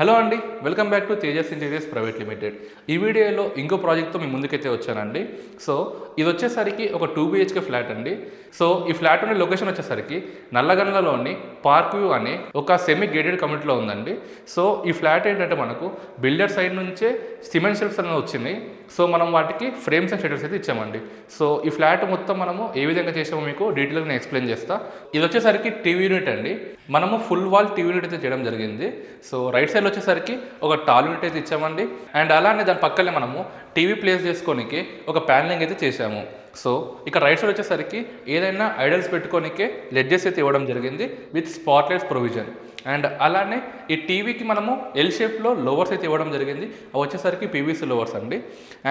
Hello అండి, welcome back to Tejas interiors private limited. ఈ వీడియోలో ఇంకో ప్రాజెక్ట్తో మీ ముందుకైతే వచ్చానండి. సో ఇది వచ్చేసరికి ఒక 2 BHK ఫ్లాట్ అండి. సో ఈ ఫ్లాట్ ఉండే లొకేషన్ వచ్చేసరికి నల్లగండ్లలోని పార్క్ వ్యూ అనే ఒక సెమీ గేటెడ్ కమ్యూనిటీలో ఉందండి. సో ఈ ఫ్లాట్ ఏంటంటే మనకు బిల్డర్ సైడ్ నుంచే సిమెంట్ షెల్ఫ్స్ అనేవి వచ్చినాయి. సో మనం వాటికి ఫ్రేమ్స్ అండ్ షట్టర్స్ అయితే ఇచ్చామండి. సో ఈ ఫ్లాట్ మొత్తం మనము ఏ విధంగా చేసామో మీకు డీటెయిల్గా నేను ఎక్స్ప్లెయిన్ చేస్తా. ఇది వచ్చేసరికి టీవీ యూనిట్ అండి. మనము ఫుల్ వాల్ టీవీ యూనిట్ అయితే చేయడం జరిగింది. సో రైట్ సైడ్ వచ్చేసరికి ఒక టాల్ యూనిట్ అయితే ఇచ్చామండి. అండ్ అలానే దాని పక్కనే మనము టీవీ ప్లేస్ చేసుకోనికి ఒక ప్యానలింగ్ అయితే చేసాము. సో ఇక్కడ రైట్ సైడ్ వచ్చేసరికి ఏదైనా ఐడల్స్ పెట్టుకోనికే లెడ్జెస్ అయితే ఇవ్వడం జరిగింది విత్ స్పాట్లైట్స్ ప్రొవిజన్. అండ్ అలానే ఈ టీవీకి మనము ఎల్ షేప్లో లోవర్స్ అయితే ఇవ్వడం జరిగింది. అవి వచ్చేసరికి పీవీసీ లోవర్స్ అండి.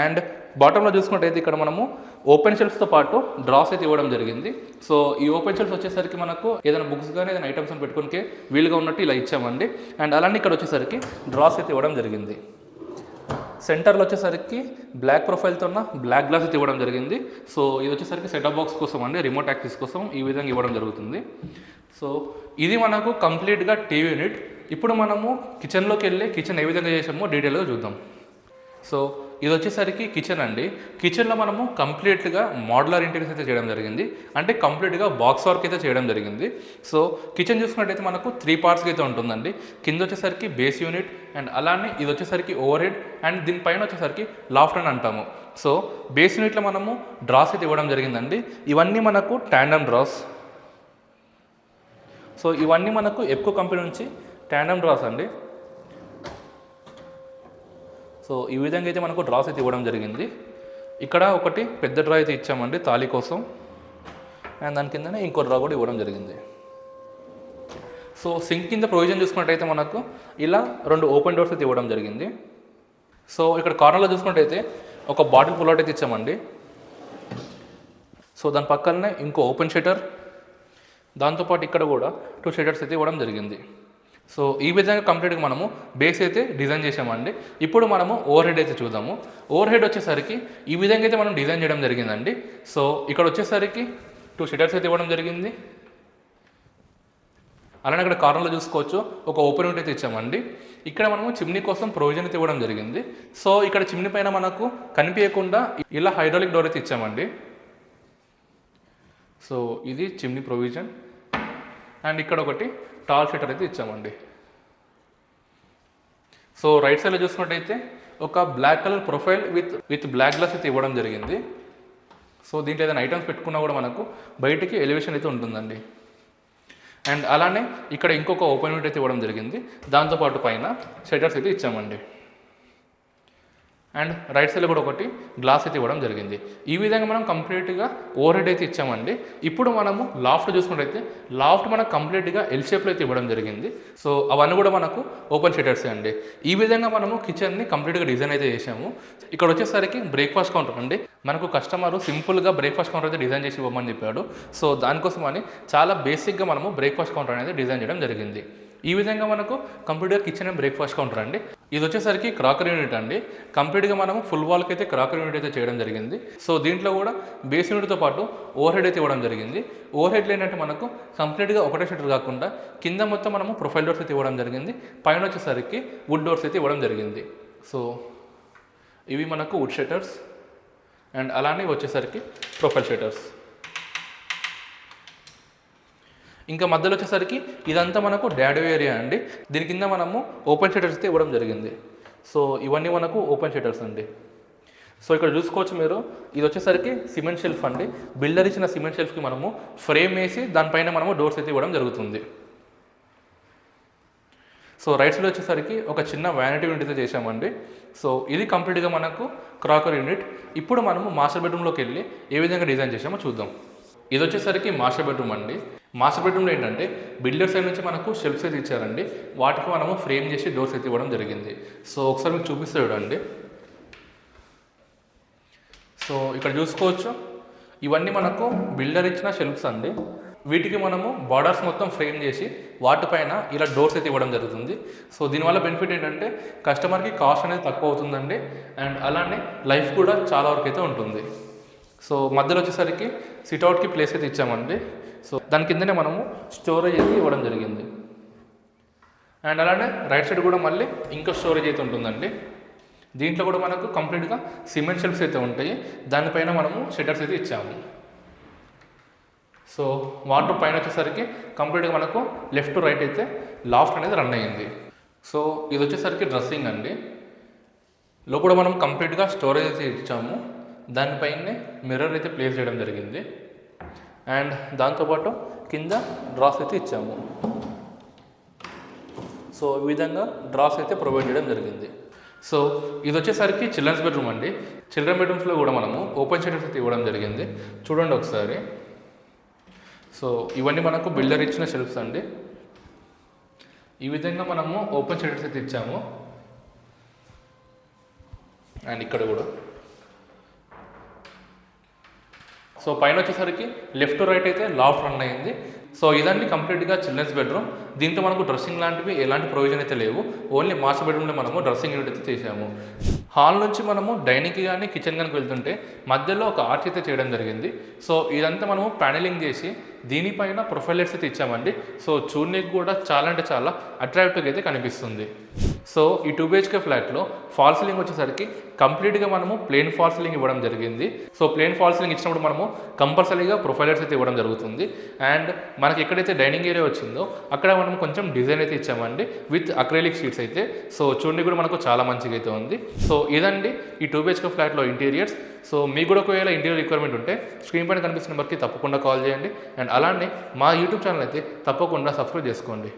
అండ్ బాటంలో చూసుకుంటే ఇక్కడ మనము ఓపెన్ షెల్ఫ్స్తో పాటు డ్రాస్ అయితే ఇవ్వడం జరిగింది. సో ఈ ఓపెన్ షెల్ఫ్స్ వచ్చేసరికి మనకు ఏదైనా బుక్స్ కానీ ఏదైనా ఐటమ్స్ అని పెట్టుకోనికే వీలుగా ఉన్నట్టు ఇలా ఇచ్చామండి. అండ్ అలానే ఇక్కడ వచ్చేసరికి డ్రాస్ అయితే ఇవ్వడం జరిగింది. సెంటర్లో వచ్చేసరికి బ్లాక్ ప్రొఫైల్తో ఉన్న బ్లాక్ గ్లాస్ అయితే ఇవ్వడం జరిగింది. సో ఇది వచ్చేసరికి సెటప్ బాక్స్ కోసం అండి, రిమోట్ యాక్సెస్ కోసం ఈ విధంగా ఇవ్వడం జరుగుతుంది. సో ఇది మనకు కంప్లీట్గా టీవీ యూనిట్. ఇప్పుడు మనము కిచెన్లోకి వెళ్ళి కిచెన్ ఏ విధంగా చేసామో డీటెయిల్గా చూద్దాం. సో ఇది వచ్చేసరికి కిచెన్ అండి. కిచెన్లో మనము కంప్లీట్గా మోడ్యులర్ ఇంటీరియర్స్ అయితే చేయడం జరిగింది. అంటే కంప్లీట్గా బాక్స్ వర్క్ అయితే చేయడం జరిగింది. సో కిచెన్ చూసుకున్నట్టయితే మనకు 3 పార్ట్స్కి అయితే ఉంటుందండి. కింద వచ్చేసరికి బేస్ యూనిట్, అండ్ అలానే ఇది వచ్చేసరికి ఓవర్ హెడ్, అండ్ దీనిపైన వచ్చేసరికి లాఫ్ట్ అని అంటాము. సో బేస్ యూనిట్లో మనము డ్రాస్ అయితే ఇవ్వడం జరిగిందండి. ఇవన్నీ మనకు టాండమ్ డ్రాస్. సో ఇవన్నీ మనకు ఎప్కో కంపెనీ నుంచి టాండమ్ డ్రాస్ అండి. సో ఈ విధంగా అయితే మనకు డ్రాస్ అయితే ఇవ్వడం జరిగింది. ఇక్కడ ఒకటి పెద్ద డ్రా అయితే ఇచ్చామండి తాళి కోసం, అండ్ దాని కిందనే ఇంకో డ్రా కూడా ఇవ్వడం జరిగింది. సో సింక్ కింద ప్రొవిజన్ చూసుకున్నట్టయితే మనకు ఇలా 2 ఓపెన్ డోర్స్ అయితే ఇవ్వడం జరిగింది. సో ఇక్కడ కార్నర్లో చూసుకున్నట్టయితే ఒక బాటిల్ పుల్అవుట్ అయితే ఇచ్చామండి. సో దాని పక్కనే ఇంకో ఓపెన్ షట్టర్, దాంతోపాటు ఇక్కడ కూడా 2 షట్టర్స్ అయితే ఇవ్వడం జరిగింది. సో ఈ విధంగా కంప్లీట్గా మనము బేస్ అయితే డిజైన్ చేసామండి. ఇప్పుడు మనము ఓవర్ హెడ్ అయితే చూద్దాము. ఓవర్ హెడ్ వచ్చేసరికి ఈ విధంగా అయితే మనం డిజైన్ చేయడం జరిగిందండి. సో ఇక్కడ వచ్చేసరికి 2 షట్టర్స్ అయితే ఇవ్వడం జరిగింది. అలానే ఇక్కడ కార్నర్లో చూసుకోవచ్చు ఒక ఓపెన్ యూనిట్ అయితే ఇచ్చామండి. ఇక్కడ మనము చిమ్నీ కోసం ప్రొవిజన్ అయితే ఇవ్వడం జరిగింది. సో ఇక్కడ చిమ్నీ పైన మనకు కనిపించకుండా ఇలా హైడ్రాలిక్ డోర్ అయితే ఇచ్చామండి. సో ఇది చిమ్నీ ప్రొవిజన్. అండ్ ఇక్కడ ఒకటి టాల్ షట్టర్ అయితే ఇచ్చామండి. సో రైట్ సైడ్లో చూసుకున్నట్టయితే ఒక black colour profile with black glass అయితే ఇవ్వడం జరిగింది. సో దీంట్లో ఏదైనా ఐటమ్స్ పెట్టుకున్నా కూడా మనకు బయటికి ఎలివేషన్ అయితే ఉంటుందండి. అండ్ అలానే ఇక్కడ ఇంకొక ఓపెన్ యూనిట్ అయితే ఇవ్వడం జరిగింది. దాంతోపాటు పైన షట్టర్స్ అయితే ఇచ్చామండి. అండ్ రైట్ సైడ్లో కూడా ఒకటి గ్లాస్ అయితే ఇవ్వడం జరిగింది. ఈ విధంగా మనం కంప్లీట్గా ఓవర్ హెడ్ అయితే ఇచ్చామండి. ఇప్పుడు మనము లాఫ్ట్ చూసుకున్నట్టయితే లాఫ్ట్ మనకు కంప్లీట్గా ఎల్ షేప్లో అయితే ఇవ్వడం జరిగింది. సో అవన్నీ కూడా మనకు ఓపెన్ షట్టర్సే అండి. ఈ విధంగా మనము కిచెన్ని కంప్లీట్గా డిజైన్ అయితే చేసాము. ఇక్కడ వచ్చేసరికి బ్రేక్ఫాస్ట్ కౌంటర్ అండి. మనకు కస్టమర్ సింపుల్గా బ్రేక్ఫాస్ట్ కౌంటర్ అయితే డిజైన్ చేసి ఇవ్వమని చెప్పాడు. సో దానికోసం అని చాలా బేసిక్గా మనము బ్రేక్ఫాస్ట్ కౌంటర్ అనేది డిజైన్ చేయడం జరిగింది. ఈ విధంగా మనకు కంప్లీట్గా కిచెన్ అండ్ బ్రేక్ఫాస్ట్ కౌంటర్ అండి. ఇది వచ్చేసరికి క్రాకరీ యూనిట్ అండి. కంప్లీట్గా మనము ఫుల్ వాల్కి అయితే క్రాకరీ యూనిట్ అయితే చేయడం జరిగింది. సో దీంట్లో కూడా బేస్ యూనిట్తో పాటు ఓవర్ హెడ్ అయితే ఇవ్వడం జరిగింది. ఓవర్ హెడ్లో ఏంటంటే మనకు కంప్లీట్గా ఒకటే షట్టర్ కాకుండా కింద మొత్తం మనము ప్రొఫైల్ డోర్స్ అయితే ఇవ్వడం జరిగింది. పైన వచ్చేసరికి వుడ్ డోర్స్ అయితే ఇవ్వడం జరిగింది. సో ఇవి మనకు వుడ్ షట్టర్స్, అండ్ అలానే వచ్చేసరికి ప్రొఫైల్ షట్టర్స్. ఇంకా మధ్యలో వచ్చేసరికి ఇదంతా మనకు డాడో ఏరియా అండి. దీని కింద మనము ఓపెన్ షట్టర్స్ అయితే ఇవ్వడం జరిగింది. సో ఇవన్నీ మనకు ఓపెన్ షట్టర్స్ అండి. సో ఇక్కడ చూసుకోవచ్చు మీరు, ఇది వచ్చేసరికి సిమెంట్ షెల్ఫ్ అండి. బిల్డర్ ఇచ్చిన సిమెంట్ షెల్ఫ్కి మనము ఫ్రేమ్ వేసి దానిపైన మనము డోర్స్ అయితే ఇవ్వడం జరుగుతుంది. సో రైట్ సైడ్ వచ్చేసరికి ఒక చిన్న వ్యానిటీ యూనిట్ అయితే చేసామండి. సో ఇది కంప్లీట్గా మనకు క్రాకరీ యూనిట్. ఇప్పుడు మనము మాస్టర్ బెడ్రూమ్లోకి వెళ్ళి ఏ విధంగా డిజైన్ చేసామో చూద్దాం. ఇది వచ్చేసరికి మాస్టర్ బెడ్రూమ్ అండి. మాస్టర్ బెడ్రూమ్లో ఏంటంటే బిల్డర్ సైడ్ నుంచి మనకు షెల్ఫ్స్ అయితే ఇచ్చారండి. వాటికి మనము ఫ్రేమ్ చేసి డోర్స్ అయితే ఇవ్వడం జరిగింది. సో ఒకసారి మీకు చూపిస్తే చూడండి. సో ఇక్కడ చూసుకోవచ్చు ఇవన్నీ మనకు బిల్డర్ ఇచ్చిన షెల్ఫ్స్ అండి. వీటికి మనము బార్డర్స్ మొత్తం ఫ్రేమ్ చేసి వాటిపైన ఇలా డోర్స్ అయితే ఇవ్వడం జరుగుతుంది. సో దీనివల్ల బెనిఫిట్ ఏంటంటే కస్టమర్కి కాస్ట్ అనేది తక్కువ అవుతుందండి. అండ్ అలానే లైఫ్ కూడా చాలా వరకు అయితే ఉంటుంది. సో మధ్యలో వచ్చేసరికి సిట్అవుట్కి ప్లేస్ అయితే ఇచ్చామండి. సో దాని కిందనే మనము స్టోరేజ్ అయితే ఇవ్వడం జరిగింది. అండ్ అలానే రైట్ సైడ్ కూడా మళ్ళీ ఇంకో స్టోరేజ్ అయితే ఉంటుందండి. దీంట్లో కూడా మనకు కంప్లీట్గా సిమెంట్ షెల్ఫ్స్ అయితే ఉంటాయి, దానిపైన మనము షట్టర్స్ అయితే ఇచ్చాము. సో వాటర్ పైన వచ్చేసరికి కంప్లీట్గా మనకు లెఫ్ట్ టు రైట్ అయితే లాఫ్ట్ అనేది రన్ అయ్యింది. సో ఇది వచ్చేసరికి డ్రెస్సింగ్ అండి. లోపల మనం కంప్లీట్గా స్టోరేజ్ అయితే ఇచ్చాము, దానిపైనే మిర్రర్ అయితే ప్లేస్ చేయడం జరిగింది. అండ్ దాంతోపాటు కింద డ్రాస్ అయితే ఇచ్చాము. సో ఈ విధంగా డ్రాస్ అయితే ప్రొవైడ్ చేయడం జరిగింది. సో ఇది వచ్చేసరికి చిల్డ్రన్స్ బెడ్రూమ్ అండి. చిల్డ్రన్ బెడ్రూమ్స్లో కూడా మనము ఓపెన్ షెల్ఫ్స్ అయితే ఇవ్వడం జరిగింది, చూడండి ఒకసారి. సో ఇవన్నీ మనకు బిల్డర్ ఇచ్చిన షెల్ఫ్స్ అండి. ఈ విధంగా మనము ఓపెన్ షెల్ఫ్స్ అయితే ఇచ్చాము. అండ్ ఇక్కడ కూడా సో పైన వచ్చేసరికి లెఫ్ట్ టు రైట్ అయితే లాఫ్ట్ రన్ అయింది. సో ఇదండి కంప్లీట్గా చిల్డ్రన్స్ బెడ్రూమ్. దీంట్లో మనకు డ్రెస్సింగ్ లాంటివి ఎలాంటి ప్రొవిజన్ అయితే లేవు, ఓన్లీ మాస్టర్ బెడ్రూమ్లో మనము డ్రెస్సింగ్ యూనిట్ అయితే చేసాము. హాల్ నుంచి మనము డైనింగ్కి కానీ కిచెన్ కానీ వెళ్తుంటే మధ్యలో ఒక ఆర్చ్ అయితే చేయడం జరిగింది. సో ఇదంతా మనము ప్యానెలింగ్ చేసి దీనిపైన ప్రొఫైల్ లైట్స్ అయితే ఇచ్చామండి. సో చూడడానికి కూడా చాలా అంటే చాలా అట్రాక్టివ్గా అయితే కనిపిస్తుంది. సో ఈ 2 BHK ఫ్లాట్లో ఫాల్ సీలింగ్ వచ్చేసరికి కంప్లీట్గా మనము ప్లేన్ ఫాల్ సీలింగ్ ఇవ్వడం జరిగింది. సో ప్లేన్ ఫాల్ సీలింగ్ ఇచ్చినప్పుడు మనము కంపల్సరీగా ప్రొఫైల్ లైట్స్ అయితే ఇవ్వడం జరుగుతుంది. అండ్ మనకి ఎక్కడైతే డైనింగ్ ఏరియా వచ్చిందో అక్కడ మనం కొంచెం డిజైన్ అయితే ఇచ్చామండి విత్ అక్రైలిక్ షీట్స్ అయితే. సో చూడండి కూడా మనకు చాలా మంచిగా అయితే ఉంది. సో ఇదండి ఈ 2 BHK ఫ్లాట్లో ఇంటీరియర్స్. సో మీకు కూడా ఒకవేళ ఇంటీరియర్ రిక్వైర్మెంట్ ఉంటే స్క్రీన్ పైన కనిపిస్తున్న నెంబర్కి తప్పకుండా కాల్ చేయండి. అండ్ అలానే మా యూట్యూబ్ ఛానల్ అయితే తప్పకుండా సబ్స్క్రైబ్ చేసుకోండి.